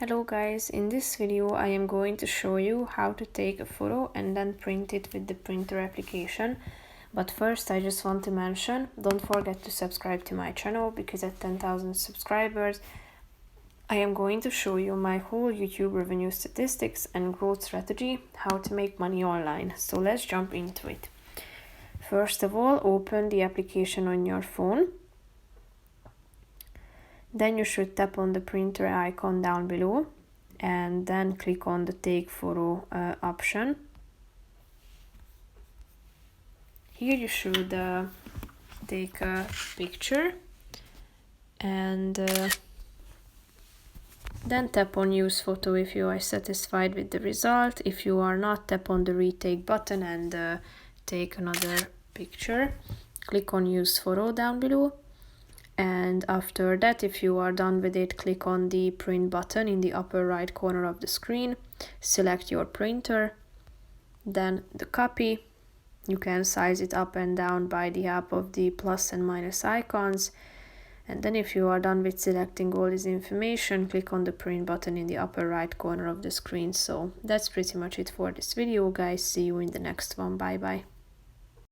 Hello guys, in this video I am going to show you how to take a photo and then print it with the printer application. But first I just want to mention, don't forget to subscribe to my channel because at 10,000 subscribers I am going to show you my whole YouTube revenue statistics and growth strategy, how to make money online. So let's jump into it. First of all, open the application on your phone. Then you should tap on the printer icon down below and then click on the take photo option. Here you should take a picture and then tap on use photo if you are satisfied with the result. If you are not, tap on the retake button and take another picture. Click on use photo down below. And after that, if you are done with it, click on the print button in the upper right corner of the screen. Select your printer, then the copy. You can size it up and down by the help of the plus and minus icons. And then if you are done with selecting all this information, click on the print button in the upper right corner of the screen. So that's pretty much it for this video, guys. See you in the next one. Bye bye.